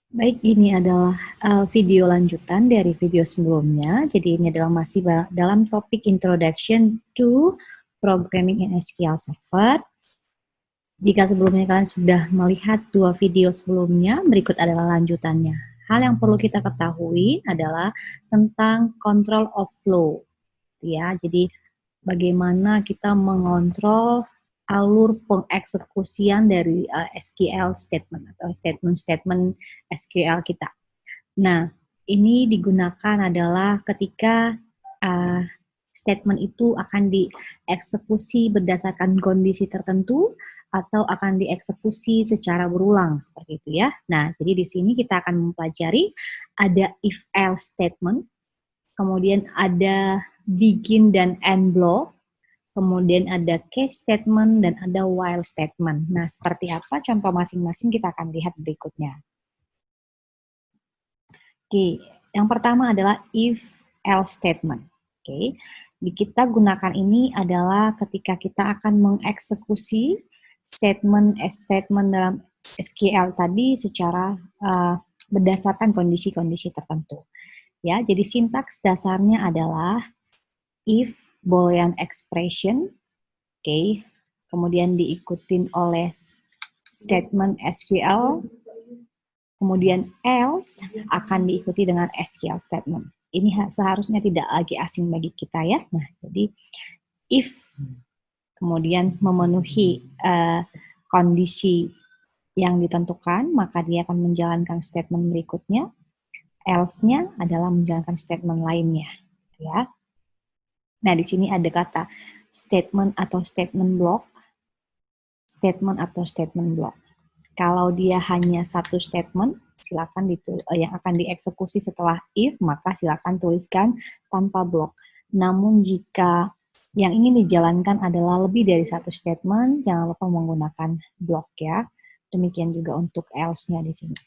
Baik, ini adalah video lanjutan dari video sebelumnya. Jadi ini adalah masih dalam topik Introduction to Programming in SQL Server. Jika sebelumnya kalian sudah melihat dua video sebelumnya, berikut adalah lanjutannya. Hal yang perlu kita ketahui adalah tentang control of flow. Ya, jadi bagaimana kita mengontrol alur pengeksekusian dari SQL statement atau statement-statement SQL kita. Nah, ini digunakan adalah ketika uh, statement itu akan dieksekusi berdasarkan kondisi tertentu atau akan dieksekusi secara berulang seperti itu ya. Nah, jadi di sini kita akan mempelajari ada if else statement, kemudian ada begin dan end block, kemudian ada case statement dan ada while statement. Nah, seperti apa contoh masing-masing kita akan lihat berikutnya. Oke, yang pertama adalah if else statement. Oke, kita gunakan ini adalah ketika kita akan mengeksekusi statement dalam SQL tadi secara berdasarkan kondisi-kondisi tertentu. Ya, jadi sintaks dasarnya adalah if boolean expression, oke, kemudian diikutin oleh statement SQL, kemudian else akan diikuti dengan SQL statement. Ini seharusnya tidak lagi asing bagi kita ya. Nah, jadi if kemudian memenuhi kondisi yang ditentukan, maka dia akan menjalankan statement berikutnya. Else-nya adalah menjalankan statement lainnya, ya. Nah, di sini ada kata statement atau statement block, statement atau statement block. Kalau dia hanya satu statement, silakan yang akan dieksekusi setelah if, maka silakan tuliskan tanpa blok. Namun jika yang ingin dijalankan adalah lebih dari satu statement, jangan lupa menggunakan blok ya. Demikian juga untuk else-nya di sini.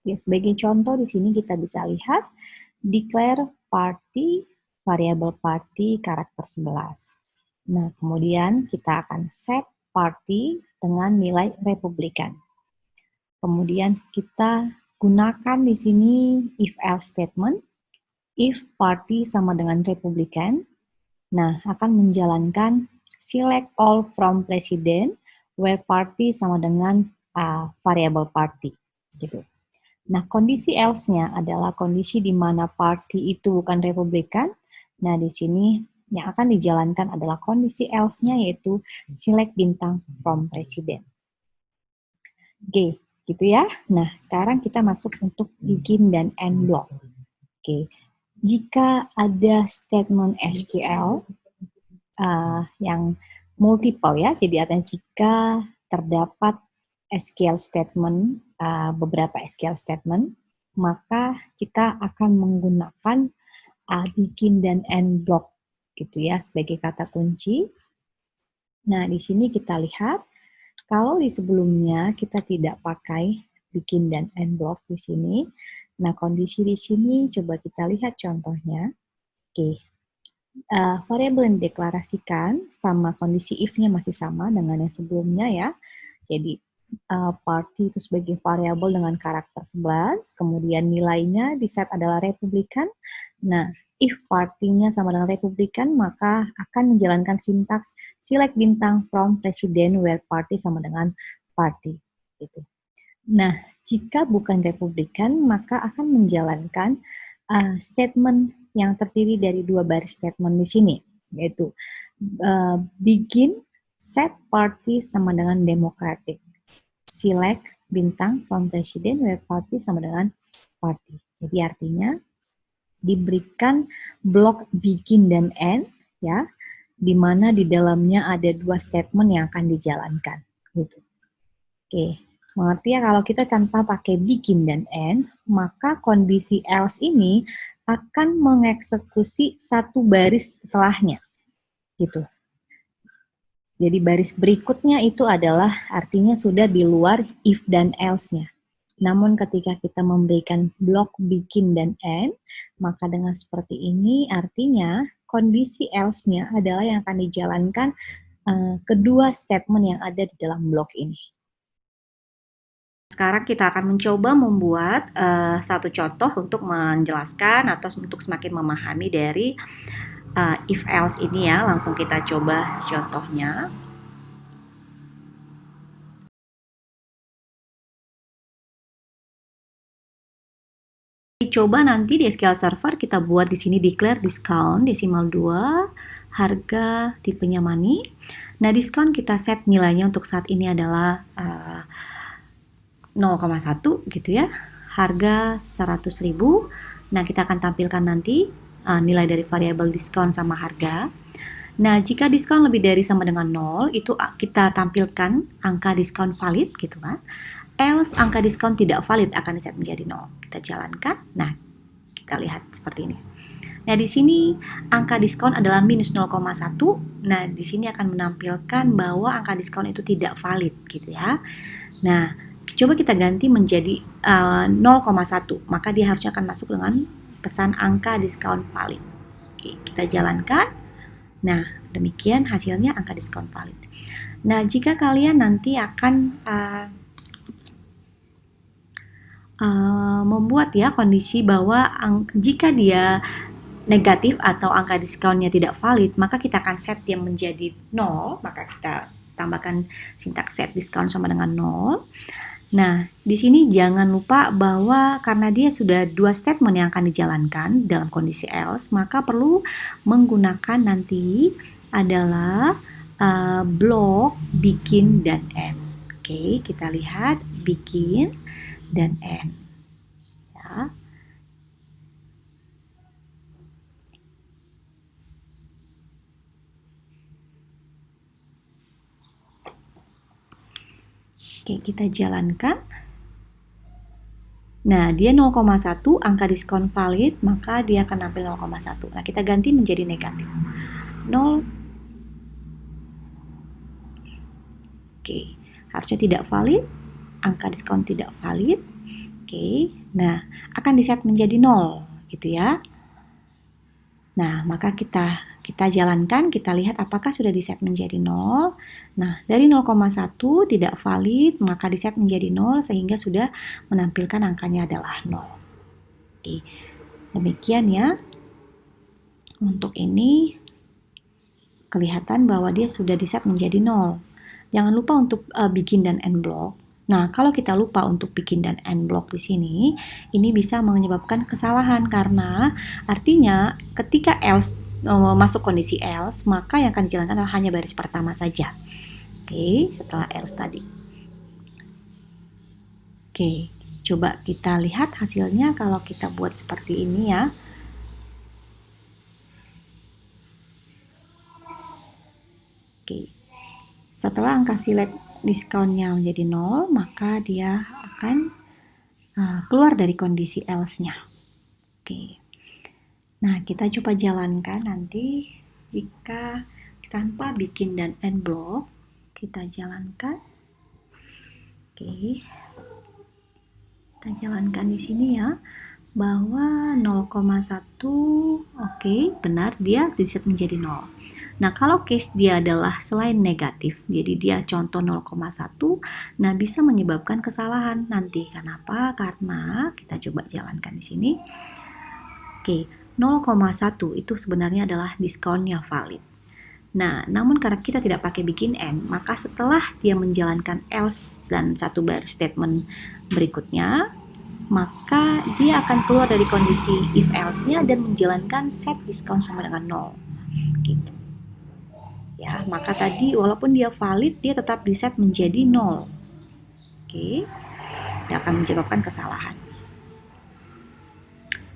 Ya, sebagai contoh di sini kita bisa lihat declare party variable party karakter 11. Nah, kemudian kita akan set party dengan nilai Republikan. Kemudian kita gunakan di sini if else statement. If party sama dengan Republikan, nah akan menjalankan select all from president where party sama dengan variable party gitu. Nah, kondisi else-nya adalah kondisi di mana party itu bukan Republikan. Nah, di sini yang akan dijalankan adalah kondisi else-nya yaitu select bintang from president. Oke, gitu ya. Nah, sekarang kita masuk untuk begin dan end block. Oke, jika ada statement SQL yang multiple ya, jadi artinya jika terdapat SQL statement, beberapa SQL statement, maka kita akan menggunakan begin dan end block gitu ya sebagai kata kunci. Nah, di sini kita lihat kalau di sebelumnya kita tidak pakai begin dan end block di sini. Nah, kondisi di sini coba kita lihat contohnya. Oke. Variabel yang dideklarasikan sama kondisi if-nya masih sama dengan yang sebelumnya ya. Jadi party itu sebagai variabel dengan karakter 11, kemudian nilainya di set adalah Republikan. Nah, if party-nya sama dengan Republikan, maka akan menjalankan sintaks select bintang from president where party sama dengan party. Gitu. Nah, jika bukan Republikan, maka akan menjalankan statement yang terdiri dari dua baris statement di sini, yaitu begin set party sama dengan Democratic, select bintang from president where party sama dengan party. Jadi artinya diberikan blok begin dan end ya, di mana di dalamnya ada dua statement yang akan dijalankan gitu. Oke, mengerti ya, kalau kita tanpa pakai begin dan end, maka kondisi else ini akan mengeksekusi satu baris setelahnya gitu. Jadi baris berikutnya itu adalah artinya sudah di luar if dan else-nya. Namun ketika kita memberikan blok begin dan end, maka dengan seperti ini artinya kondisi else-nya adalah yang akan dijalankan kedua statement yang ada di dalam blok ini. Sekarang kita akan mencoba membuat satu contoh untuk menjelaskan atau untuk semakin memahami dari if else ini ya. Langsung kita coba contohnya. Coba nanti di SQL Server kita buat di sini declare discount desimal 2, harga tipenya money. Nah, diskon kita set nilainya untuk saat ini adalah 0,1 gitu ya. Harga 100.000. Nah, kita akan tampilkan nanti nilai dari variabel diskon sama harga. Nah, jika diskon lebih dari sama dengan 0, itu kita tampilkan angka diskon valid gitu kan. Else angka diskon tidak valid akan diset menjadi 0. Kita jalankan. Nah, kita lihat seperti ini. Nah, di sini angka diskon adalah minus 0,1. Nah, di sini akan menampilkan bahwa angka diskon itu tidak valid gitu ya. Nah, coba kita ganti menjadi 0,1. Maka dia harusnya akan masuk dengan pesan angka diskon valid. Oke, kita jalankan. Nah, demikian hasilnya angka diskon valid. Nah, jika kalian nanti akan membuat ya kondisi bahwa jika dia negatif atau angka diskonnya tidak valid, maka kita akan set dia menjadi 0, maka kita tambahkan sintaks set diskon sama dengan 0. Nah, di sini jangan lupa bahwa karena dia sudah dua statement yang akan dijalankan dalam kondisi else, maka perlu menggunakan nanti adalah blok begin dan end. Oke, kita lihat begin dan end. Ya. Oke, kita jalankan. Nah, dia 0,1, angka diskon valid, maka dia akan nampil 0,1. Nah, kita ganti menjadi negatif. 0. Oke, harusnya tidak valid, angka diskon tidak valid. Oke, nah akan diset menjadi 0, gitu ya. Nah, maka kita jalankan, kita lihat apakah sudah diset menjadi 0. Nah, dari 0,1 tidak valid, maka diset menjadi 0 sehingga sudah menampilkan angkanya adalah 0. Oke, demikian ya. Untuk ini kelihatan bahwa dia sudah diset menjadi 0. Jangan lupa untuk begin dan end block. Nah, kalau kita lupa untuk begin dan end block di sini, ini bisa menyebabkan kesalahan karena artinya ketika else masuk kondisi else, maka yang akan dijalankan adalah hanya baris pertama saja. Oke, setelah else tadi. Oke, coba kita lihat hasilnya kalau kita buat seperti ini ya. Oke. Setelah angka select diskonnya menjadi 0, maka dia akan keluar dari kondisi else-nya. Oke. Nah, kita coba jalankan nanti jika tanpa bikin dan end block, kita jalankan. Oke. Kita jalankan di sini ya, bahwa 0,1 oke, benar dia diset menjadi 0. Nah, kalau case dia adalah selain negatif, jadi dia contoh 0,1, nah bisa menyebabkan kesalahan nanti. Kenapa? Karena kita coba jalankan di sini. Oke, 0,1 itu sebenarnya adalah diskonnya valid. Nah, namun karena kita tidak pakai begin end, maka setelah dia menjalankan else dan satu baris statement berikutnya, maka dia akan keluar dari kondisi if else-nya dan menjalankan set diskon sama dengan 0. Gitu. Ya, maka tadi walaupun dia valid, dia tetap diset menjadi 0. Oke. Dia akan menyebabkan kesalahan.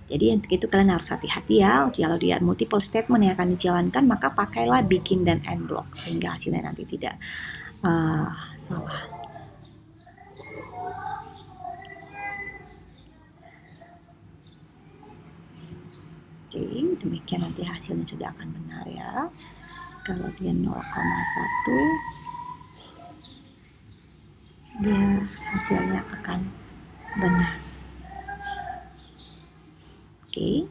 Jadi untuk itu kalian harus hati-hati ya. Kalau dia multiple statement yang akan dijalankan, maka pakailah begin dan end block sehingga hasilnya nanti tidak salah. Oke, demikian nanti hasilnya sudah akan benar ya. Kalau dia 0,1, dia hasilnya akan benar. Oke.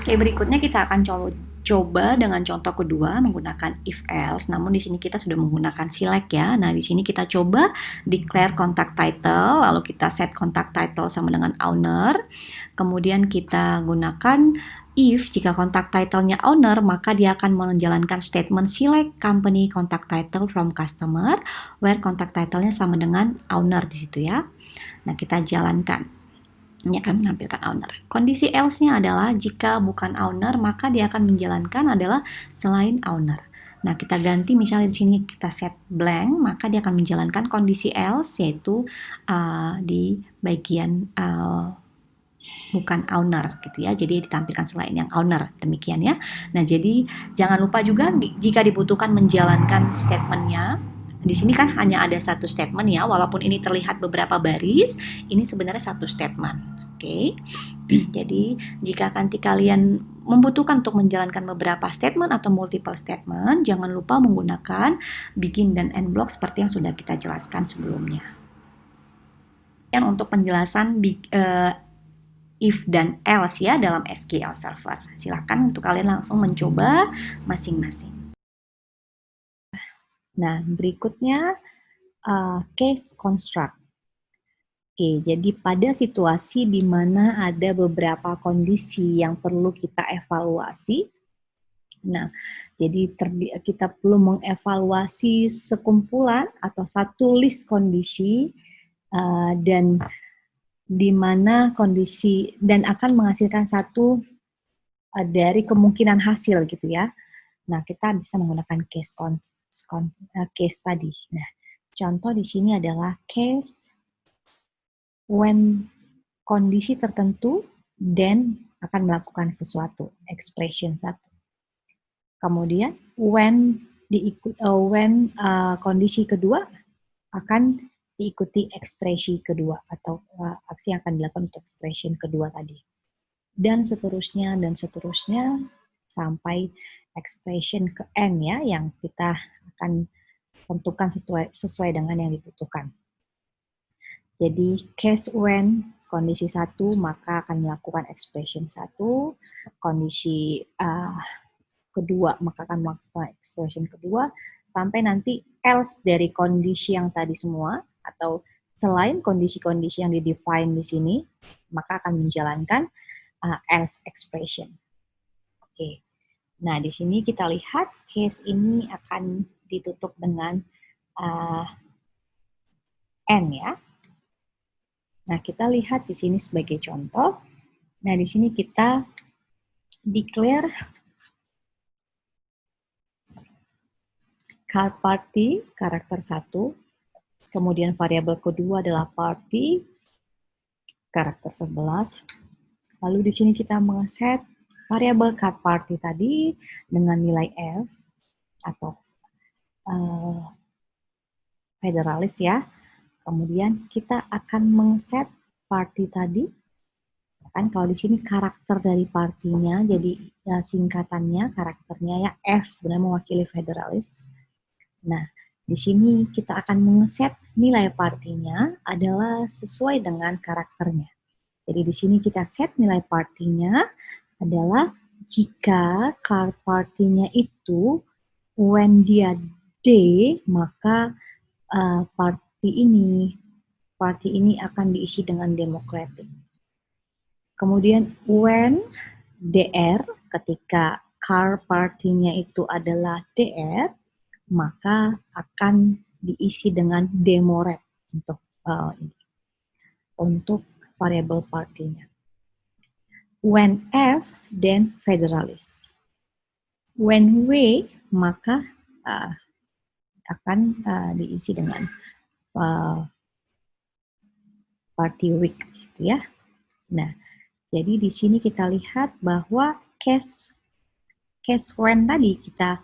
Oke, berikutnya kita akan coba dengan contoh kedua menggunakan if else, namun di sini kita sudah menggunakan select ya. Nah, di sini kita coba declare contact title, lalu kita set contact title sama dengan owner. Kemudian kita gunakan if jika contact title-nya owner, maka dia akan menjalankan statement select company contact title from customer, where contact title-nya sama dengan owner di situ ya. Nah, kita jalankan. Ini akan menampilkan owner. Kondisi else-nya adalah jika bukan owner, maka dia akan menjalankan adalah selain owner. Nah, kita ganti misalnya di sini kita set blank, maka dia akan menjalankan kondisi else, yaitu di bagian bukan owner gitu ya. Jadi ditampilkan selain yang owner, demikian ya. Nah, jadi jangan lupa juga jika dibutuhkan menjalankan statementnya. Di sini kan hanya ada satu statement ya, walaupun ini terlihat beberapa baris, ini sebenarnya satu statement. Oke. Jadi, jika nanti kalian membutuhkan untuk menjalankan beberapa statement atau multiple statement, jangan lupa menggunakan begin dan end block seperti yang sudah kita jelaskan sebelumnya. Dan untuk penjelasan if dan else ya dalam SQL Server. Silakan untuk kalian langsung mencoba masing-masing. Nah, berikutnya case construct. Oke, jadi pada situasi di mana ada beberapa kondisi yang perlu kita evaluasi, nah, jadi kita perlu mengevaluasi sekumpulan atau satu list kondisi dan di mana kondisi dan akan menghasilkan satu dari kemungkinan hasil gitu ya. Nah, kita bisa menggunakan case tadi. Nah, contoh di sini adalah case when kondisi tertentu then akan melakukan sesuatu, expression 1. Kemudian when kondisi kedua akan diikuti ekspresi kedua atau aksi yang akan dilakukan untuk expression kedua tadi. Dan seterusnya sampai expression ke N ya, yang kita akan tentukan sesuai dengan yang dibutuhkan. Jadi case when kondisi 1 maka akan melakukan expression 1, kondisi kedua maka akan melakukan expression kedua, sampai nanti else dari kondisi yang tadi semua atau selain kondisi-kondisi yang di-define di sini, maka akan menjalankan else expression. Oke. Nah, di sini kita lihat case ini akan ditutup dengan N ya. Nah, kita lihat di sini sebagai contoh. Nah, di sini kita declare card party, karakter 1. Kemudian variabel kedua adalah party, karakter 11. Lalu di sini kita mengeset variabel card party tadi dengan nilai F atau federalis ya. Kemudian kita akan mengset party tadi. Kan kalau di sini karakter dari partinya, jadi ya, singkatannya, karakternya ya F sebenarnya mewakili federalis. Nah, di sini kita akan mengeset nilai partinya adalah sesuai dengan karakternya. Jadi di sini kita set nilai partinya adalah jika card partinya itu when dia D, maka party ini akan diisi dengan Democratic. Kemudian when DR, ketika car partinya itu adalah DR, maka akan diisi dengan Demoret untuk variabel partinya. When F, then federalis. When W, maka akan diisi dengan party week gitu ya. Nah, jadi di sini kita lihat bahwa case when tadi kita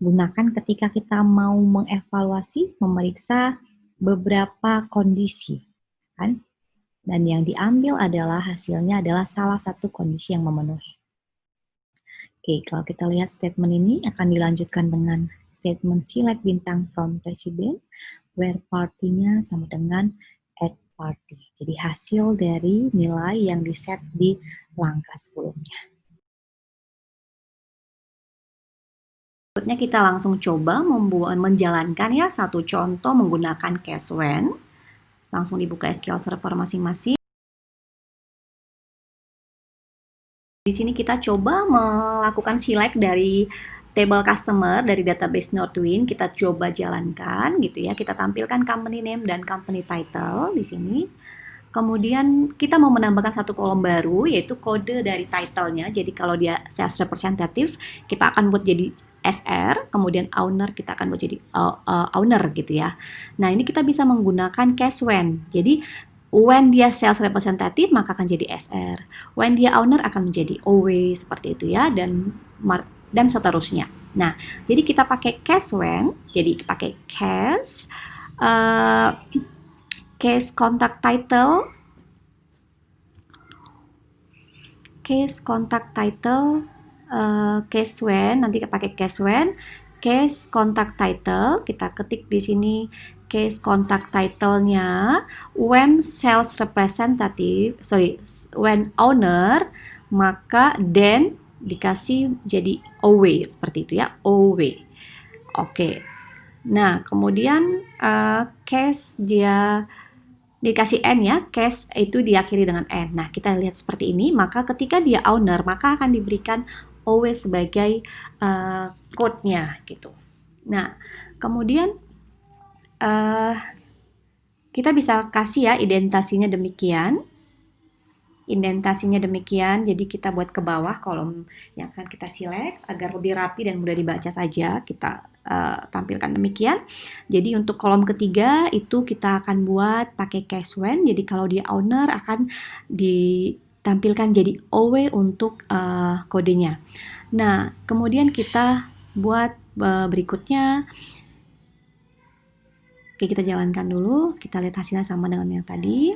gunakan ketika kita mau mengevaluasi, memeriksa beberapa kondisi, kan? Dan yang diambil adalah hasilnya adalah salah satu kondisi yang memenuhi. Oke, kalau kita lihat statement ini akan dilanjutkan dengan statement select bintang from president, where partinya sama dengan add party. Jadi hasil dari nilai yang diset di langkah sebelumnya. Berikutnya kita langsung coba menjalankan ya satu contoh menggunakan case when. Langsung dibuka SQL Server masing-masing. Di sini kita coba melakukan select dari table customer dari database Northwind. Kita coba jalankan gitu ya. Kita tampilkan company name dan company title di sini. Kemudian kita mau menambahkan satu kolom baru yaitu kode dari title-nya. Jadi kalau dia sales representative, kita akan buat jadi SR, kemudian owner kita akan buat jadi owner gitu ya. Nah, ini kita bisa menggunakan case when. Jadi when dia sales representative maka akan jadi SR. When dia owner akan menjadi OW seperti itu ya, dan seterusnya. Nah, jadi kita pakai case when, jadi pakai case contact title, case when, nanti pakai case when, case contact title, kita ketik di sini case contact title-nya, when sales representative, when owner, maka then dikasih jadi OW, seperti itu ya, OW. Oke. Nah, kemudian case dia dikasih N ya, case itu diakhiri dengan N. Nah, kita lihat seperti ini, maka ketika dia owner, maka akan diberikan OW sebagai code-nya gitu. Nah, kemudian kita bisa kasih ya indentasinya demikian. Jadi kita buat ke bawah kolom yang akan kita select agar lebih rapi dan mudah dibaca saja. Kita tampilkan demikian. Jadi untuk kolom ketiga itu kita akan buat pakai case when. Jadi kalau dia owner akan ditampilkan jadi OW untuk kodenya. Nah, kemudian kita buat berikutnya. Oke, kita jalankan dulu. Kita lihat hasilnya sama dengan yang tadi.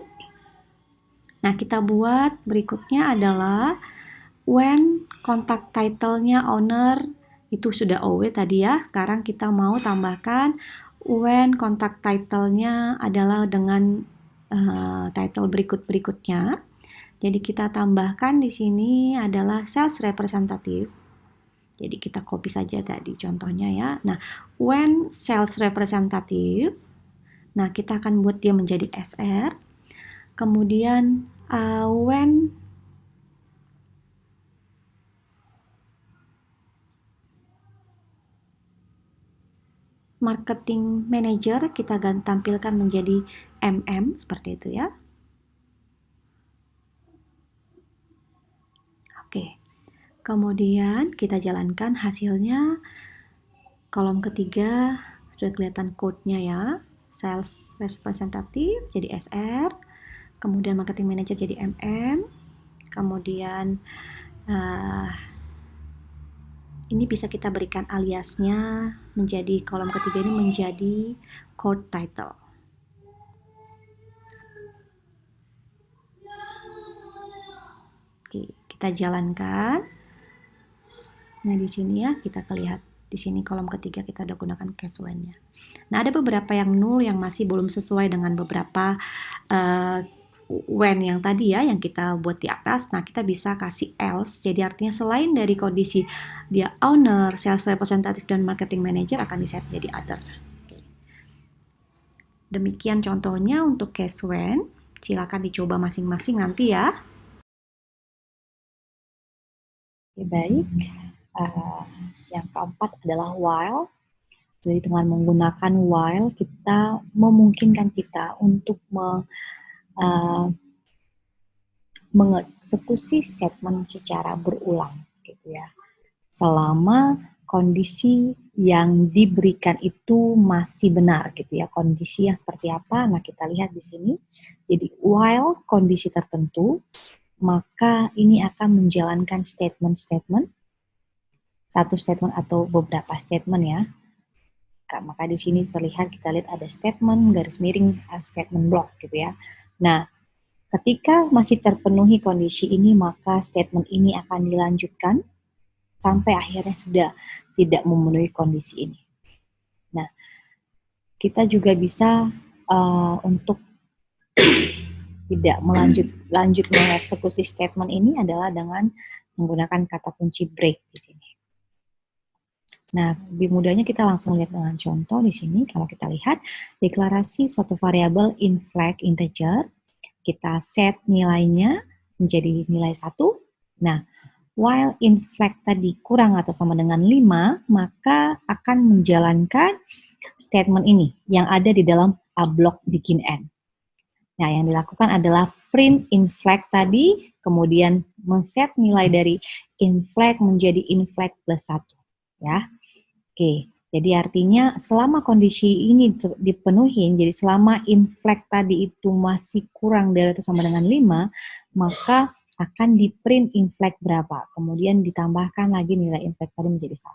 Nah, kita buat berikutnya adalah when contact title-nya owner itu sudah OW tadi ya. Sekarang kita mau tambahkan when contact title-nya adalah dengan title berikutnya. Jadi kita tambahkan di sini adalah sales representative. Jadi kita copy saja tadi contohnya ya. Nah, when sales representative, nah kita akan buat dia menjadi SR. Kemudian when marketing manager kita tampilkan menjadi MM seperti itu ya. Oke. Kemudian kita jalankan hasilnya. Kolom ketiga sudah kelihatan code-nya ya. Sales representative jadi SR. Kemudian marketing manager jadi MM, kemudian ini bisa kita berikan aliasnya menjadi kolom ketiga ini menjadi code title. Oke, kita jalankan. Nah di sini ya kita lihat di sini kolom ketiga kita udah gunakan case when-nya. Nah ada beberapa yang null yang masih belum sesuai dengan beberapa when yang tadi ya yang kita buat di atas. Nah kita bisa kasih else, jadi artinya selain dari kondisi dia owner, sales representative dan marketing manager akan di set jadi other. Demikian contohnya untuk case when. Silakan dicoba masing-masing nanti ya. Oke, baik. Yang keempat adalah while. Jadi dengan menggunakan while kita memungkinkan kita untuk mengeksekusi statement secara berulang gitu ya. Selama kondisi yang diberikan itu masih benar gitu ya. Kondisi yang seperti apa? Nah, kita lihat di sini. Jadi while kondisi tertentu, maka ini akan menjalankan statement-statement, satu statement atau beberapa statement ya. Maka di sini terlihat kita lihat ada statement garis miring statement block gitu ya. Nah, ketika masih terpenuhi kondisi ini maka statement ini akan dilanjutkan sampai akhirnya sudah tidak memenuhi kondisi ini. Nah, kita juga bisa untuk tidak lanjut mengeksekusi statement ini adalah dengan menggunakan kata kunci break di sini. Nah, lebih mudahnya kita langsung lihat dengan contoh di sini. Kalau kita lihat deklarasi suatu variabel in flag integer, kita set nilainya menjadi nilai 1. Nah, while in flag tadi kurang atau sama dengan 5, maka akan menjalankan statement ini yang ada di dalam blok begin end. Nah, yang dilakukan adalah print in flag tadi, kemudian men-set nilai dari in flag menjadi in flag plus 1. Ya. Oke, jadi artinya selama kondisi ini dipenuhi, jadi selama in flag tadi itu masih kurang dari atau sama dengan 5, maka akan di print in flag berapa. Kemudian ditambahkan lagi nilai in flag tadi menjadi 1.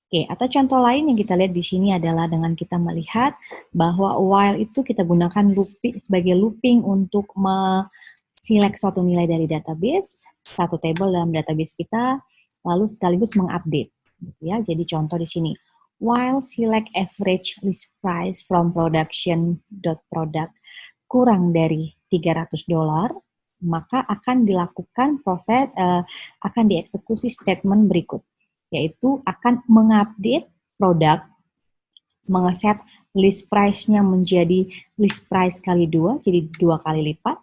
Oke, atau contoh lain yang kita lihat di sini adalah dengan kita melihat bahwa while itu kita gunakan looping sebagai looping untuk select suatu nilai dari database, satu table dalam database kita, lalu sekaligus mengupdate. Gitu ya. Jadi contoh di sini, while select average list price from production.product kurang dari $300, maka akan dilakukan proses, akan dieksekusi statement berikut, yaitu akan mengupdate produk, mengeset list price-nya menjadi list price kali 2, jadi 2 kali lipat.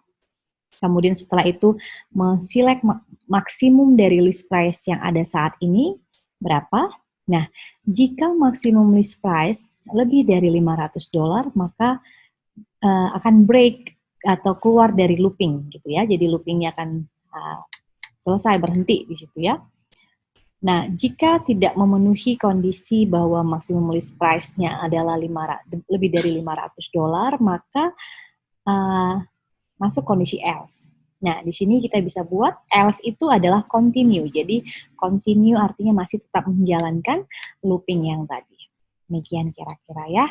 Kemudian setelah itu men-select maksimum dari list price yang ada saat ini berapa. Nah, jika maksimum list price lebih dari $500, maka akan break atau keluar dari looping gitu ya. Jadi loopingnya akan selesai, berhenti di situ ya. Nah, jika tidak memenuhi kondisi bahwa maksimum list price-nya adalah lebih dari $500, maka masuk kondisi else. Nah, di sini kita bisa buat else itu adalah continue. Jadi, continue artinya masih tetap menjalankan looping yang tadi. Demikian kira-kira ya.